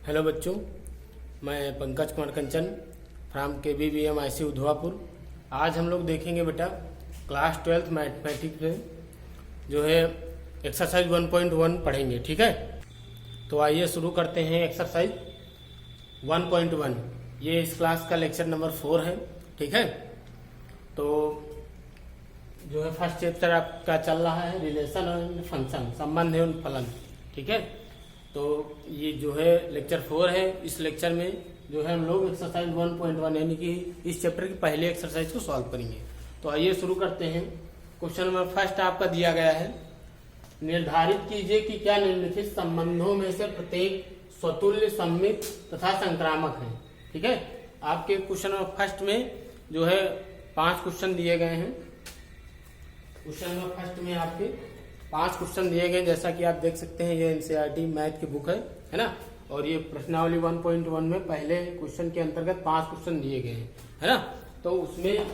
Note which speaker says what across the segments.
Speaker 1: Hello बच्चों, मैं पंकज कुमार कंचन from KBBM IC उधवापुर। आज हम लोग देखेंगे बेटा क्लास 12th मैथमेटिक्स में जो है एक्सरसाइज 1.1 पढ़ेंगे। ठीक है, तो आइए शुरू करते हैं एक्सरसाइज 1.1। ये इस क्लास का लेक्चर नंबर 4 है। ठीक है, तो जो है फर्स्ट चैप्टर आपका चल रहा है रिलेशन एंड फंक्शन, संबंध एवं फलन। ठीक है, तो ये जो है लेक्चर 4 है। इस लेक्चर में जो है हम लोग एक्सरसाइज 1.1 यानी कि इस चैप्टर की पहले एक्सरसाइज को सॉल्व करेंगे। तो आइए शुरू करते हैं। क्वेश्चन नंबर फर्स्ट आपका दिया गया है, निर्धारित कीजिए कि क्या निम्नलिखित संबंधों में से प्रत्येक स्वतुल्य, सममित तथा संक्रामक है। ठीक है, आपके क्वेश्चन नंबर फर्स्ट में जो है 5 क्वेश्चन दिए गए हैं। क्वेश्चन नंबर फर्स्ट में आपके 5 क्वेश्चन दिए गए, जैसा कि आप देख सकते हैं। ये NCERT मैथ की बुक है ना, और ये प्रश्नावली 1.1 में पहले क्वेश्चन के अंतर्गत 5 क्वेश्चन दिए गए हैं, है ना। तो उसमें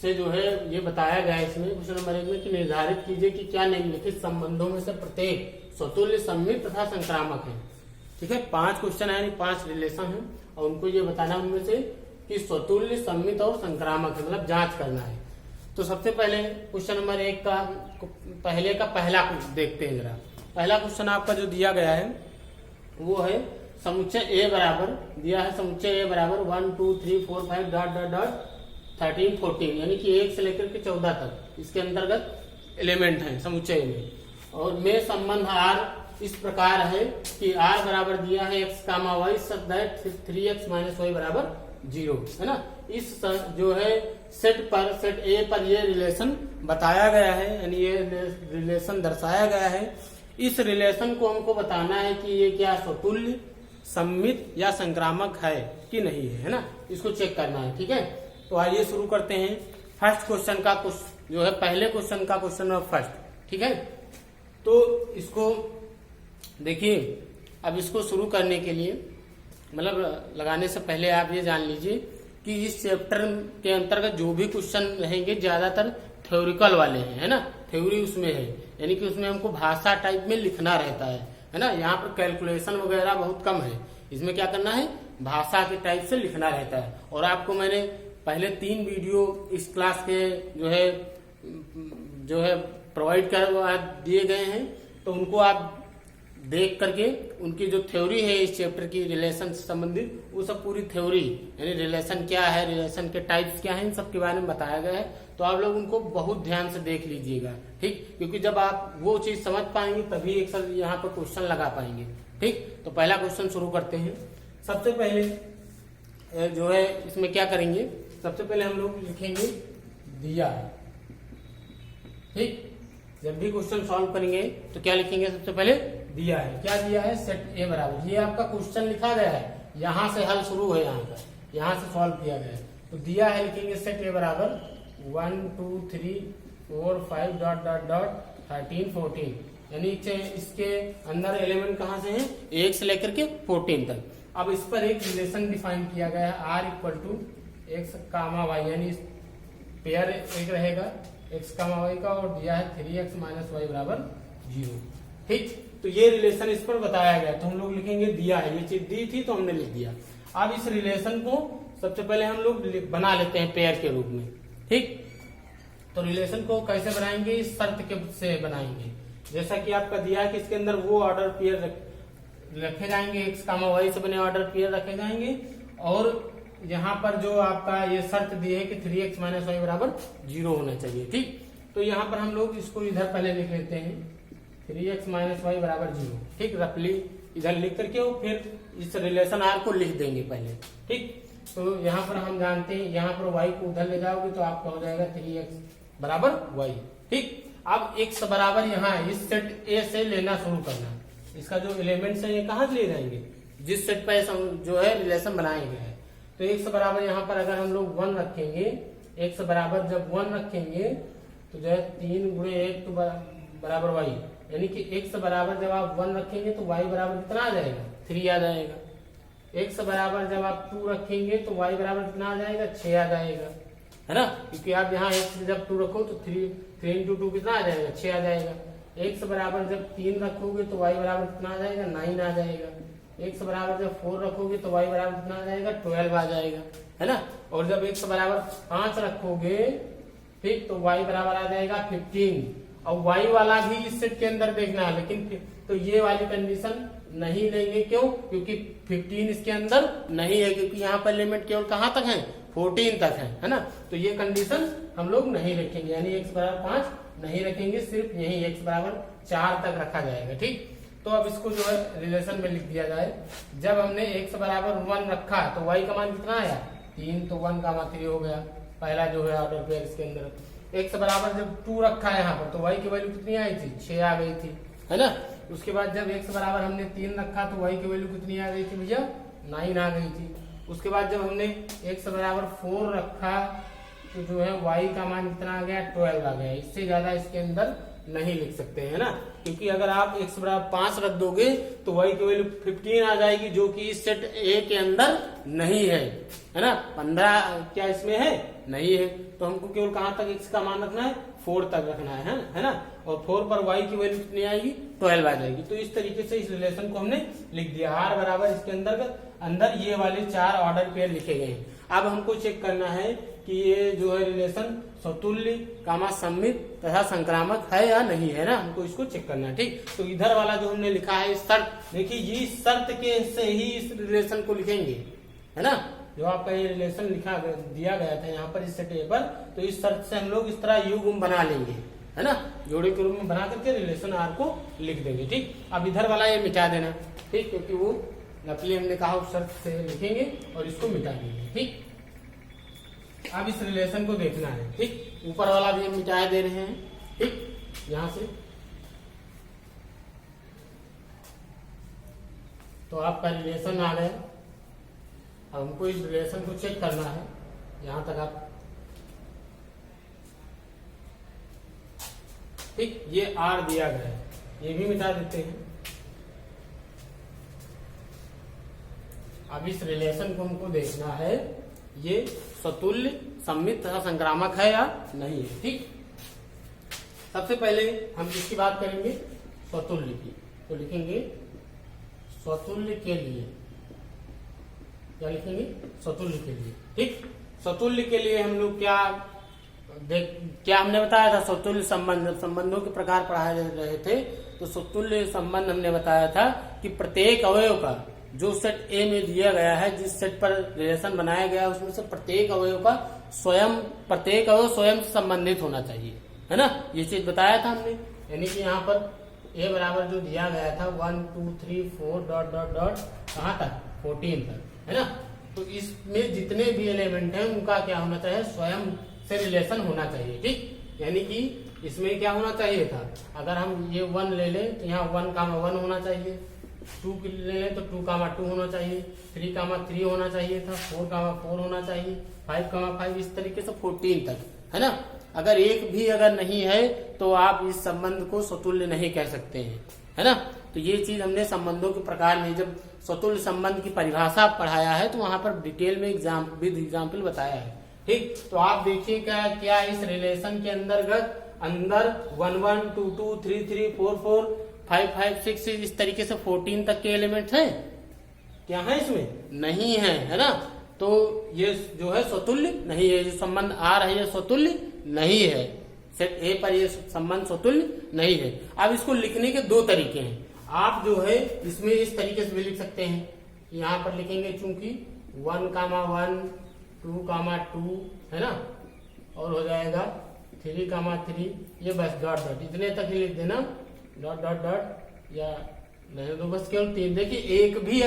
Speaker 1: से जो है ये बताया गया है इसमें क्वेश्चन नंबर 1 में कि निर्धारित कीजिए कि क्या निम्नलिखित संबंधों में से प्रत्येक स्वतुल्य, सममित तथा संक्रामक है। ठीक है, 5 क्वेश्चन है, 5 रिलेशन है, और उनको ये बताना उनमें से कि स्वतुल्य, सममित और संक्रामक है, मतलब जांच करना है। तो सबसे पहले क्वेश्चन नंबर 1 का पहला देखते हैं जरा। पहला क्वेश्चन आपका जो दिया गया है वो है समुच्चय A बराबर दिया है। समुच्चय A बराबर 1 2 3 4 5 डॉट डॉट डॉट 13 14 यानी कि 1 से लेकर के 14 तक इसके अंतर्गत एलिमेंट है समुच्चय में। और में संबंध R इस प्रकार है कि R बराबर दिया है x, y such that 3x - y बराबर 0, है ना। इस जो है सेट A पर ये रिलेशन बताया गया है, यानी ये रिलेशन दर्शाया गया है। इस रिलेशन को हमको बताना है कि ये क्या स्वतुल्य, सममित या संक्रामक है कि नहीं है ना, इसको चेक करना है। ठीक है, तो आइए शुरू करते हैं फर्स्ट क्वेश्चन का। जो है पहले क्वेश्चन का क्वेश्चन नंबर फर्स्ट। ठीक है, तो इसको देखिए। अब इसको शुरू करने के लिए मतलब लगाने से पहले आप ये जान लीजिए कि इस चैप्टर के अंतर्गत जो भी क्वेश्चन रहेंगे ज्यादातर थ्योरिकल वाले हैं, है ना। थ्योरी उसमें है, यानी कि उसमें हमको भाषा टाइप में लिखना रहता है ना। यहाँ पर कैलकुलेशन वगैरह बहुत कम है। इसमें क्या करना है, भाषा के टाइप से लिखना रहता है। और आपको मैंने पहले 3 वीडियो इस क्लास के जो है प्रोवाइड कर दिए गए हैं, तो उनको आप देख करके उनकी जो थ्योरी है इस चैप्टर की रिलेशन से संबंधित, वो सब पूरी थ्योरी यानी रिलेशन क्या है, रिलेशन के टाइप्स क्या हैं, इन सब के बारे में बताया गया है। तो आप लोग उनको बहुत ध्यान से देख लीजिएगा, ठीक, क्योंकि जब आप वो चीज समझ पाएंगे तभी एक साथ यहाँ पर क्वेश्चन लगा पाएंगे। ठीक, तो पहला क्वेश्चन शुरू करते हैं। सबसे पहले जो है इसमें क्या करेंगे, सबसे पहले हम लोग लिखेंगे दिया। ठीक, जब भी क्वेश्चन सॉल्व करेंगे तो क्या लिखेंगे, सबसे पहले दिया है। क्या दिया है, सेट A बराबर, ये आपका क्वेश्चन लिखा गया है, यहाँ से हल शुरू है, यहाँ से सॉल्व किया गया है। तो दिया है, लिखेंगे सेट A बराबर 1 2 3 4 5 डॉट डॉट डॉट 13 14, यानी इसके अंदर एलिमेंट कहाँ से हैं, 1 से लेकर के 14 तक। अब इस पर एक रिलेशन डिफाइन किया गया है, R equal to x, y, यानी पेयर एक रहेगा x, y का, और दिया है 3x - y बराबर 0। ठीक, तो ये रिलेशन इस पर बताया गया, तो हम लोग लिखेंगे दिया है, ये चीज दी थी तो हमने लिख दिया। अब इस रिलेशन को सबसे पहले हम लोग बना लेते हैं पेयर के रूप में। ठीक, तो रिलेशन को कैसे बनाएंगे, इस शर्त के से बनाएंगे, जैसा कि आपका दिया है कि इसके अंदर वो ऑर्डर पेयर रखे जाएंगे, x, y से बने ऑर्डर पेयर रखे जाएंगे, और यहाँ पर जो आपका ये शर्त दी है कि 3x - y बराबर 0 होना चाहिए। ठीक, तो यहाँ पर हम लोग इसको इधर पहले लिख लेते हैं, 3x - y बराबर 0। ठीक, रफली इधर लिख करके और फिर इस रिलेशन R को लिख देंगे पहले। ठीक, तो यहाँ पर हम जानते हैं, यहाँ पर y को उधर ले जाओगे तो आपका हो जाएगा 3x बराबर y। ठीक, अब x बराबर यहाँ इस सेट A से लेना शुरू करना, इसका जो एलिमेंट्स है ये कहाँ से ले जाएंगे, जिस सेट पर जो है रिलेशन बनाया गया है। तो x बराबर यहाँ पर अगर हम लोग 1 रखेंगे, x बराबर जब 1 रखेंगे तो जो है 3 × 1 तो बराबर y, यानी कि x बराबर जब आप 1 रखेंगे तो y बराबर कितना आ जाएगा, 3 आ जाएगा। x बराबर जब आप 2 रखेंगे तो y बराबर कितना आ जाएगा, 6 आ जाएगा, है ना, क्योंकि आप यहाँ x जब 2 रखो तो 3 × 2 कितना आ जाएगा, 6 आ जाएगा। x बराबर जब 3 रखोगे तो y बराबर कितना आ जाएगा, 9 आ जाएगा। x बराबर जब 4 रखोगे तो y बराबर कितना आ जाएगा 12 आ जाएगा, है ना। और जब x बराबर 5 रखोगे ठीक, तो y बराबर आ जाएगा 15। और y वाला भी इस सेट के अंदर देखना है, लेकिन तो ये वाली कंडीशन नहीं लेंगे, क्यों? क्योंकि 15 इसके अंदर नहीं है, क्योंकि यहाँ पर लिमिट केवल कहाँ तक है 14 तक है ना। तो ये कंडीशन हम लोग नहीं रखेंगे, यानी x बराबर 5 नहीं रखेंगे, सिर्फ यही x बराबर 4 तक रखा जाएगा। ठीक, तो अब इसको जो है रिलेशन में लिख दिया जाए। जब हमने x बराबर 1 रखा तो y का मान कितना आया 3, तो 1 का मान 3 हो गया, पहला जो है ऑर्डर पेयर इसके अंदर। x बराबर जब 2 रखा है यहाँ पर तो y की वैल्यू कितनी आई थी 6 आ गई थी, है ना। उसके बाद जब x बराबर हमने 3 रखा तो y की वैल्यू कितनी आ गई थी भैया 9 आ गई थी। उसके बाद जब हमने x बराबर 4 रखा तो जो है y का मान कितना आ गया 12 आ गया। इससे ज्यादा इसके अंदर नहीं लिख सकते हैं ना, क्योंकि अगर आप x बराबर 5 रख दोगे तो y की वैल्यू 15 आ जाएगी, जो कि इस सेट A के अंदर नहीं है ना। 15 क्या इसमें है नहीं है, तो हमको केवल कहां तक x का मान रखना है 4 तक रखना है ना। और 4 पर y की वैल्यू कितनी आएगी 12 आ जाएगी। तो इस तरीके से इस रिलेशन को हमने लिख दिया। r बराबर इसके अंदर ये वाले 4 ऑर्डर पेयर लिखे गए हैं। अब हमको चेक करना है कि ये जो है रिलेशन स्वतुल्य कामा सममित तथा संक्रामक है या नहीं, है ना। हमको इसको चेक करना है। ठीक, तो इधर वाला जो हमने लिखा है शर्त, देखिए ये शर्त के से ही इस रिलेशन को लिखेंगे, है ना। जो आपका ये रिलेशन लिखा दिया गया था यहाँ पर इस सेट ए पर, तो इस शर्त से हम लोग इस तरह यू गुम बना लेंगे, है ना। जोड़े के रूप में बना करके रिलेशन आर को लिख देंगे। ठीक, अब इधर वाला ये मिटा देना, ठीक, क्योंकि वो नकली हमने कहा उस शर्त से लिखेंगे और इसको मिटा देंगे। ठीक, अब इस रिलेशन को देखना है। ठीक, ऊपर वाला भी हम मिटा दे रहे हैं। ठीक, यहां से तो आपका रिलेशन आ गया। अब हमको इस रिलेशन को चेक करना है, यहां तक आप ठीक, ये आर दिया गया है, ये भी मिटा देते हैं। अब इस रिलेशन को हमको देखना है ये स्वतुल्य सममित तथा संक्रामक है या नहीं है। ठीक, सबसे पहले हम किसकी बात करेंगे स्वतुल्य की, तो लिखेंगे स्वतुल्य के लिए, क्या लिखेंगे स्वतुल्य के लिए। ठीक, स्वतुल्य के लिए हम लोग क्या हमने बताया था, स्वतुल्य संबंधों के प्रकार पढ़ाए रहे थे। तो स्वतुल्य संबंध हमने बताया था कि प्रत्येक अवयव का जो सेट ए में दिया गया है, जिस सेट पर रिलेशन बनाया गया है, उसमें से प्रत्येक अवयव का प्रत्येक अवयव स्वयं से संबंधित होना चाहिए, है ना। ये चीज बताया था हमने, यानी कि यहाँ पर ए बराबर जो दिया गया था 1 2 3 4 डॉट डॉट डॉट कहाँ तक 14 तक, है ना। तो इसमें जितने भी एलिमेंट हैं उनका क्या होना चाहिए स्वयं से रिलेशन होना चाहिए। ठीक, यानी कि इसमें क्या होना चाहिए था, अगर हम ये 1 ले लें तो यहाँ 1 कामा 1 होना चाहिए, 2 ले लें तो 2 कामा 2 होना चाहिए, 3 कामा 3 होना चाहिए था, 4 कामा 4 होना चाहिए, 5 कामा 5, इस तरीके से 14 तक, है ना। अगर एक भी अगर नहीं है तो आप इस संबंध को स्वतुल्य नहीं कह सकते हैं, है ना। तो ये चीज हमने संबंधों के प्रकार में जब स्वतुल्य संबंध की परिभाषा पढ़ाया है तो वहां पर डिटेल में एग्जाम्पल बताया है। ठीक, तो आप देखिए क्या इस रिलेशन के अंदर 1 1 2 2 3 3 4 4 5 5 6 6 इस तरीके से 14 तक के एलिमेंट्स हैं, क्या है इसमें नहीं है ना। तो ये जो है स्वतुल्य नहीं है, जो संबंध आ रहा है ये स्वतुल्य नहीं है, सेट ए पर ये संबंध स्वतुल्य नहीं है। अब इसको लिखने के 2 तरीके हैं। आप जो है इसमें इस तरीके से भी लिख सकते हैं, यहाँ पर लिखेंगे चूंकि 1 कामा 1 2 कामा 2, है ना, और हो जाएगा 3 कामा 3, ये बस डॉट डॉट इतने तक ही लिख देना, डॉट डॉट डॉट या नहीं तो बस केवल 3। देखिए एक भी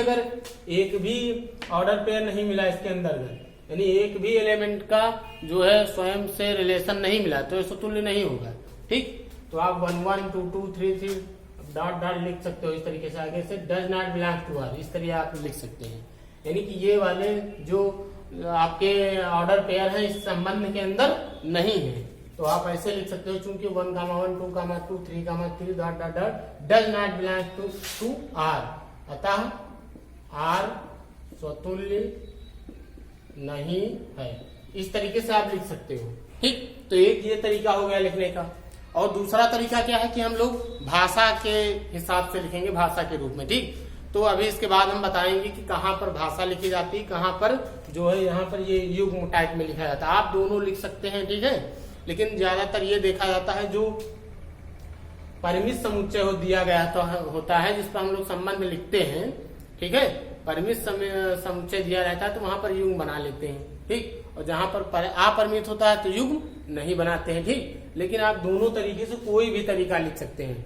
Speaker 1: ऑर्डर पेयर नहीं मिला इसके अंदर, यानी एक भी एलिमेंट का जो है स्वयं से रिलेशन नहीं मिला तो स्वतुल्य नहीं होगा। ठीक, तो आप 1 1 2 2 3 3 डॉट डॉट लिख सकते हो इस तरीके से, आगे से does not belong to R, इस तरीके आप लिख सकते हैं। यानी कि ये वाले जो आपके ऑर्डर पेयर हैं इस संबंध के अंदर नहीं है, तो आप ऐसे लिख सकते हो चूंकि 1 comma 1 2 comma 2 3 comma 3 dot dot dot does not belong to R, अतः आर स्वतुल्य नहीं है। इस तरीके से आप लिख सकते हो। ठीक, तो एक ये तरीका हो गया लिखने का। और दूसरा तरीका क्या है कि हम लोग भाषा के हिसाब से लिखेंगे, भाषा के रूप में। ठीक, तो अभी इसके बाद हम बताएंगे कि कहाँ पर भाषा लिखी जाती है, कहाँ पर जो है यहाँ पर ये युग्म टाइप में लिखा जाता है। आप दोनों लिख सकते हैं, ठीक है, लेकिन ज्यादातर ये देखा जाता है जो परिमित समुच्चय हो दिया गया तो होता है जिस पर हम लोग संबंध लिखते हैं, ठीक है, परिमित समुच्चय दिया रहता है तो वहां पर युग्म बना लेते हैं, ठीक, और जहां पर अपरिमित होता है तो युग्म नहीं बनाते हैं, ठीक। लेकिन आप दोनों तरीके से कोई भी तरीका लिख सकते हैं,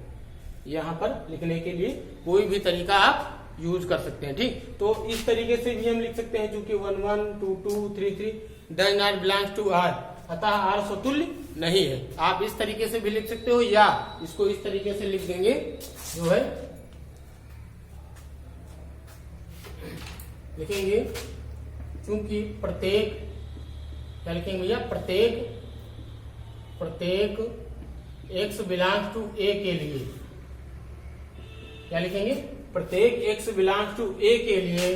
Speaker 1: यहाँ पर लिखने के लिए कोई भी तरीका आप यूज कर सकते हैं, ठीक। तो इस तरीके से भी हम लिख सकते हैं, चूंकि 1 1 2 2 3 3 does not belongs to R, अतः आर स्वतुल्य नहीं है। आप इस तरीके से भी लिख सकते हो, या इसको इस तरीके से लिख देंगे, जो है लिखेंगे चूंकि प्रत्येक, क्या लिखेंगे भैया, प्रत्येक x बिलोंग्स टू a के लिए, क्या लिखेंगे, प्रत्येक x बिलोंग्स टू a के लिए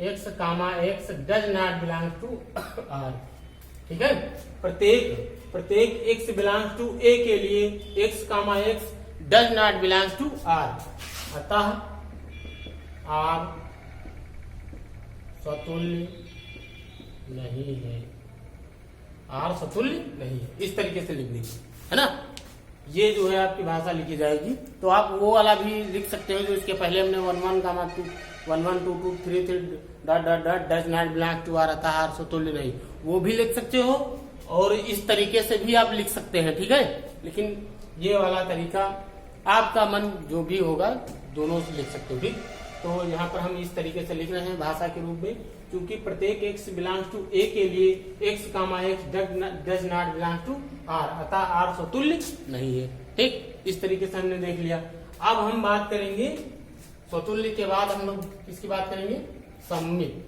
Speaker 1: x comma x does not belongs to r, ठीक है। प्रत्येक x बिलोंग्स टू a के लिए x comma x does not belongs to r, अतः r स्वतुल्य नहीं है, r स्वतुल्य नहीं है। इस तरीके से लिख दीजिए, है ना। ये जो है आपकी भाषा लिखी जाएगी। तो आप वो वाला भी लिख सकते हो जो इसके पहले हमने 1 1 comma 2 1 1 2 2 3 3 dot dot dot does not belong to R, अतः आर स्वतुल्य नहीं, वो भी लिख सकते हो और इस तरीके से भी आप लिख सकते हैं, ठीक है। लेकिन ये वाला तरीका आपका मन जो भी होगा दोनों से लिख सकते हो, ठीक। तो यहाँ पर हम इस तरीके से लिख रहे हैं भाषा के रूप में, क्योंकि प्रत्येक x बिलोंग्स टू a के लिए x comma x does not belong to r, अतः r स्वतुल्य नहीं है, ठीक। इस तरीके से हमने देख लिया। अब हम बात करेंगे स्वतुल्य के बाद हम लोग किसकी बात करेंगे, सममित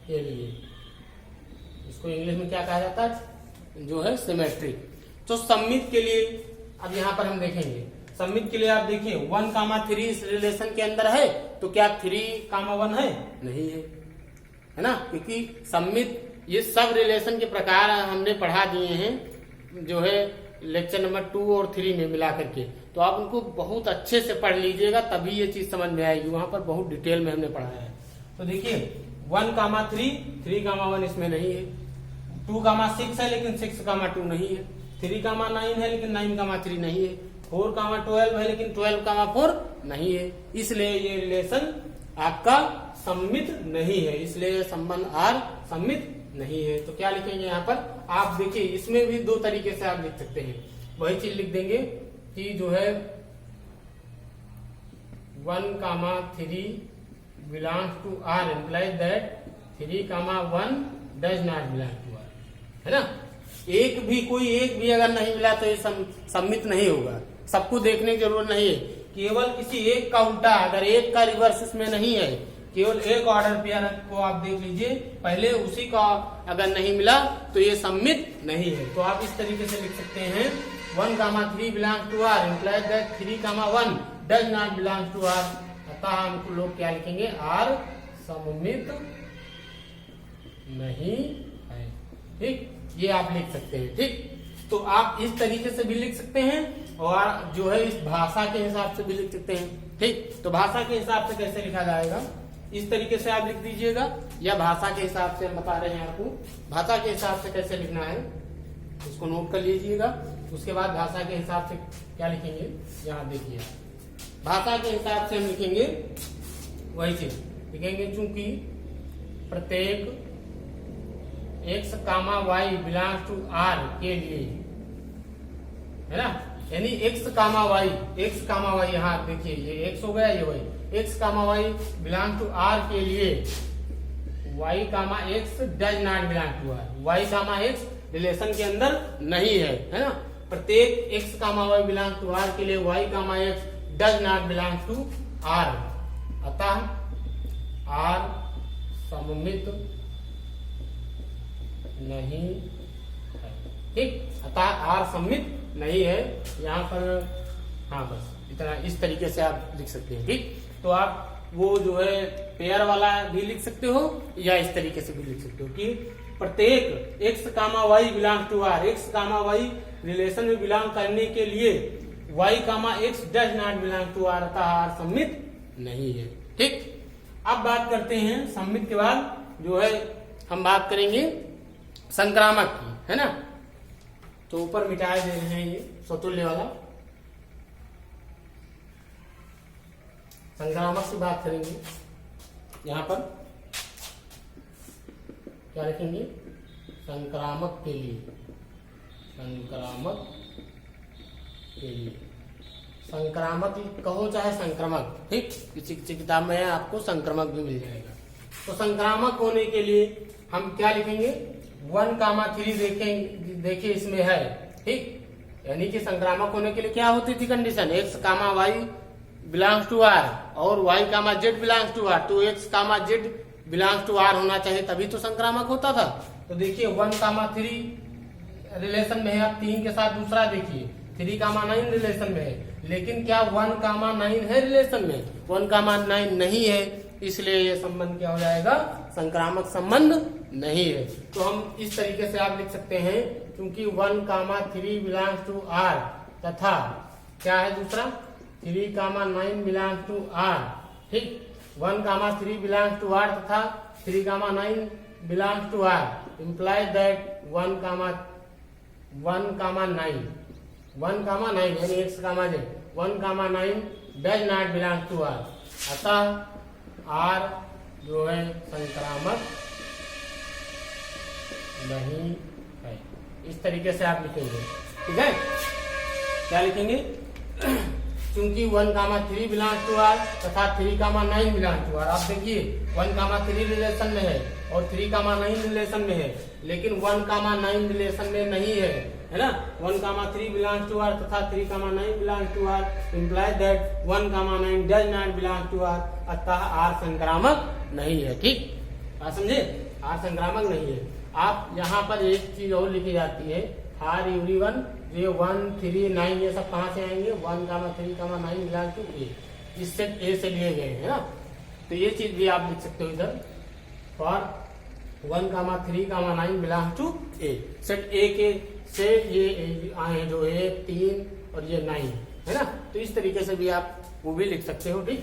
Speaker 1: के लिए, इसको इंग्लिश में क्या कहा जाता है, जो है सिमेट्रिक। तो सममित के लिए अब यहाँ पर हम देखेंगे, सममित के लिए आप देखिए 1 कामा 3 इस रिलेशन के अंदर है, तो क्या 3 कामा 1 है, नहीं है ना, क्योंकि सममित ये सब रिलेशन के प्रकार हमने पढ़ा दिए हैं, जो है लेक्चर नंबर 2 और 3 में मिला करके। तो आप उनको बहुत अच्छे से पढ़ लीजिएगा, तभी ये चीज समझ में आएगी, वहां पर बहुत डिटेल में हमने पढ़ाया है। तो देखिए 1 कामा 3 कामा 1 इसमें नहीं है, 2 कामा 6 है लेकिन 6 कामा 2 नहीं है, 3 कामा 9 है लेकिन 9 कामा 3 नहीं है, 4 कामा 12 है लेकिन 12 कामा 4 नहीं है, इसलिए ये रिलेशन आपका सममित नहीं है, इसलिए संबंध आर सममित नहीं है। तो क्या लिखेंगे यहाँ पर, आप देखिए इसमें भी 2 तरीके से आप लिख सकते हैं, वही चीज लिख देंगे कि जो है 1 comma 3 belongs to R implies that 3 comma 1 does not belong to R, है ना। कोई एक भी अगर नहीं मिला तो ये सम्मित नहीं होगा, सबको देखने की जरूरत नहीं है, केवल किसी एक का उल्टा, अगर एक का रिवर्स इसमें नहीं है, केवल एक ऑर्डर पेयर को आप देख लीजिए, पहले उसी का अगर नहीं मिला तो ये सम्मित नहीं है। तो आप इस तरीके से लिख सकते हैं 1 comma 3 belongs to R implies that 3 comma 1 does not belong to R, अतः हम लोग क्या लिखेंगे, आर सममित नहीं है, ठीक। ये आप लिख सकते हैं, ठीक। तो आप इस तरीके से भी लिख सकते हैं और जो है इस भाषा के हिसाब से भी लिख सकते हैं, ठीक। तो भाषा के हिसाब से कैसे लिखा जाएगा, इस तरीके से आप लिख दीजिएगा, या भाषा के हिसाब से हम बता रहे हैं आपको, भाषा के हिसाब से कैसे लिखना है इसको नोट कर लीजिएगा। उसके बाद भाषा के हिसाब से क्या लिखेंगे, यहाँ देखिए भाषा के हिसाब से हम लिखेंगे वही चीज लिखेंगे, चूंकि प्रत्येक x comma y belongs to r के लिए, है ना, यानी x कामा y यहाँ देखिए ये x हो गया, ये y, x comma y belong to r के लिए y comma x does not belong to r, y comma x relation के अंदर नहीं है ना। प्रत्येक x comma y belong to r के लिए y comma x does not belong to r, अतः r सममित नहीं है, ठीक। अतः आर सममित नहीं है यहाँ पर, हाँ बस इतना, इस तरीके से आप लिख सकते हैं, ठीक। तो आप वो जो है पेयर वाला भी लिख सकते हो या इस तरीके से भी लिख सकते हो कि प्रत्येक x comma Y belong to R, X comma Y relation में बिलोंग करने के लिए Y comma X does not belong to R, अतः आर सममित नहीं है। ठीक, अब बात करते हैं सममित के बाद जो है हम बात करेंगे संक्रामक की, है ना। तो ऊपर मिटाए दे रहे हैं ये स्वतुल्य वाला, संक्रामक की बात करेंगे। यहां पर क्या लिखेंगे, संक्रामक के लिए, संक्रामक के लिए, संक्रामक कहो चाहे संक्रमक, ठीक, किसी किसी किताब में आपको संक्रमक भी मिल जाएगा। तो संक्रामक होने के लिए हम क्या लिखेंगे, 1,3 देखिए इसमें है, ठीक, यानी कि संक्रामक होने के लिए क्या होती थी condition, x comma y belongs to R और y comma z belongs to R, तो x comma z belongs to R होना चाहिए, तभी तो संक्रामक होता था। तो देखिए 1,3 रिलेशन में है, अब 3 के साथ दूसरा देखिए 3,9 रिलेशन में है, लेकिन क्या 1,9 है रिलेशन में, 1,9 नहीं है, इसलिए ये संबंध क्या हो जाएगा, संक्रामक संबंध नहीं है। तो हम इस तरीके से आप लिख सकते हैं, क्योंकि 1,3 बिलोंग्स टू आर तथा क्या है दूसरा 3,9 बिलोंग्स टू आर, ठीक, 1,3 बिलोंग्स टू आर तथा 3,9 belongs to R, implies that 1,9 यानी X comma Z 1,9 does not belong to R, अतः आर जो है संक्रामक नहीं है। इस तरीके से आप लिखेंगे, ठीक है। क्या लिखेंगे, क्योंकि 1,3 बिलोंग टू आर तथा 3,9 बिलोंग टू आर। आप देखिए 1,3 रिलेशन में है और 3,9 रिलेशन में है, लेकिन 1,9 रिलेशन में नहीं है ना। 1,3 बिलोंग टू आर तथा 3,9 belong to R, implies that 1,9 does not belong to R, अतः आर संक्रामक नहीं है। ठीक, आप समझे, आर संक्रामक नहीं है। आप यहाँ पर एक चीज और लिखी जाती है, आर एवरीवन, ये 1, 3, 9 ये सब कहाँ से आएंगे, 1,3,9 बिलोंग टू ए, इस सेट ए से लिए गए हैं ना। तो ये चीज भी आप लिख सकते हो इधर, for 1,3,9 belong to A, set A के से ये आए जो है 3 और ये 9 है ना। तो इस तरीके से भी आप वो भी लिख सकते हो। ठीक,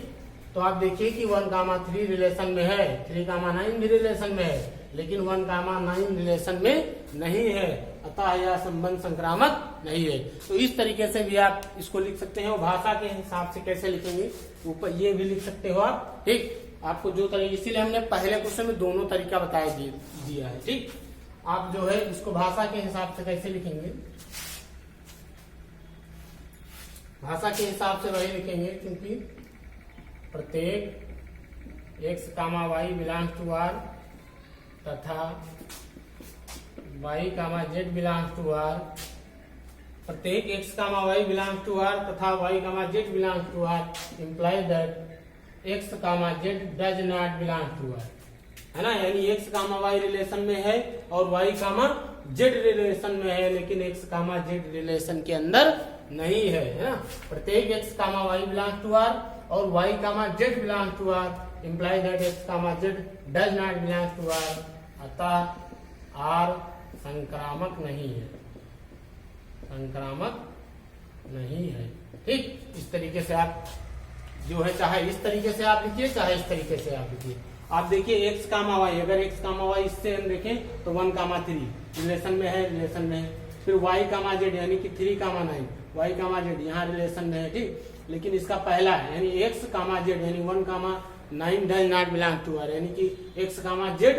Speaker 1: तो आप देखिए कि 1,3 रिलेशन में है, 3,9 भी रिलेशन में है, लेकिन 1,9 रिलेशन में नहीं है, अतः यह संबंध संक्रामक नहीं है। तो इस तरीके से भी आप इसको लिख सकते हैं। और भाषा के हिसाब से कैसे लिखेंगे, ऊपर ये भी लिख सकते हो आप। ठीक, आपको जो तरीके, इसीलिए हमने पहले क्वेश्चन में दोनों तरीका बताया दिया है। ठीक, आप जो है इसको भाषा के हिसाब से कैसे लिखेंगे, भाषा के हिसाब से वही लिखेंगे, क्योंकि प्रत्येक x comma Y belong to R तथा y comma z belong to R, प्रत्येक x comma Y belong to R तथा y comma z belong to R, implies that x comma Z does not belong to R, है ना। यानी X comma Y relation में है और y comma Z relation में है, लेकिन एक्स कामा जेड रिलेशन के अंदर नहीं है, है ना। प्रत्येक x comma Y belong to R और y comma z belong to R, implies that x comma Z does not belong to R, अतः आर संक्रामक नहीं है, संक्रामक नहीं है। ठीक, इस तरीके से आप जो है, चाहे इस तरीके से आप लिखिए, चाहे इस तरीके से आप लिखिए। आप देखिए एक्स कामा वाई, अगर एक्स कामा वाई इससे हम देखें तो 1,3 रिलेशन में है, रिलेशन में है। फिर वाई कामा जेड यानी कि 3,9 वाई कामा जेड यहाँ रिलेशन में है। ठीक, लेकिन इसका पहला है यानी एक्स कामा जेड यानी 1,9 does not belong to R, यानी कि X comma Z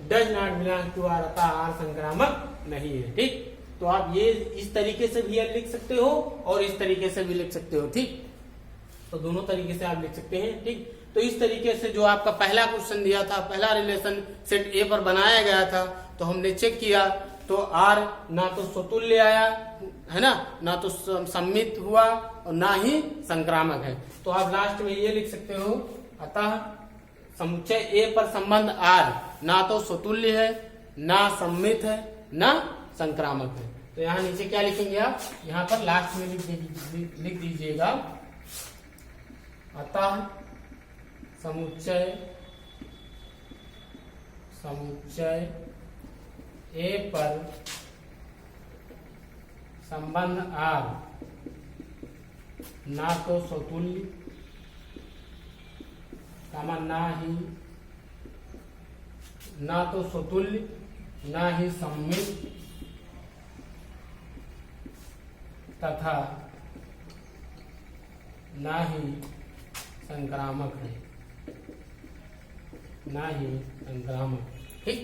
Speaker 1: does not belong to R, अतः आर संक्रामक नहीं है। ठीक, तो आप ये इस तरीके से भी लिख सकते हो और इस तरीके से भी लिख सकते हो। ठीक, तो दोनों तरीके से आप लिख सकते हैं। ठीक, तो इस तरीके से जो आपका पहला क्वेश्चन दिया था, पहला रिलेशन सेट ए पर बनाया गया था, तो हमने चेक किया तो आर ना तो स्वतुल्य आया है ना तो सम्मित हुआ और ना ही संक्रामक है। तो आप लास्ट में ये लिख सकते हो, अतः समुच्चय ए पर संबंध आर ना तो स्वतुल्य है, ना सम्मित है, ना संक्रामक है। तो यहाँ नीचे क्या लिखेंगे आप, यहाँ पर लास्ट में लिख दीजिएगा, अतः समुच्चय ए पर संबंध आर ना तो स्वतुल्य ना तो स्वतुल्य ना ही सममित तथा ना ही संक्रामक है, ना ही संक्रामक। ठीक,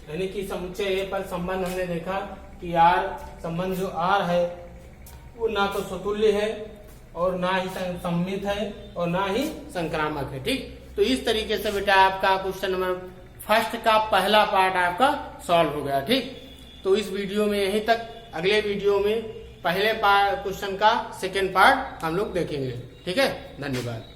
Speaker 1: यानी कि समुच्चय ए पर संबंध हमने देखा कि आर संबंध जो आर है वो ना तो स्वतुल्य है और ना ही सममित है और ना ही संक्रामक है। ठीक, तो इस तरीके से बेटा आपका क्वेश्चन नंबर फर्स्ट का पहला पार्ट आपका सॉल्व हो गया। ठीक, तो इस वीडियो में यहीं तक, अगले वीडियो में पहले क्वेश्चन का सेकेंड पार्ट हम लोग देखेंगे। ठीक है, धन्यवाद।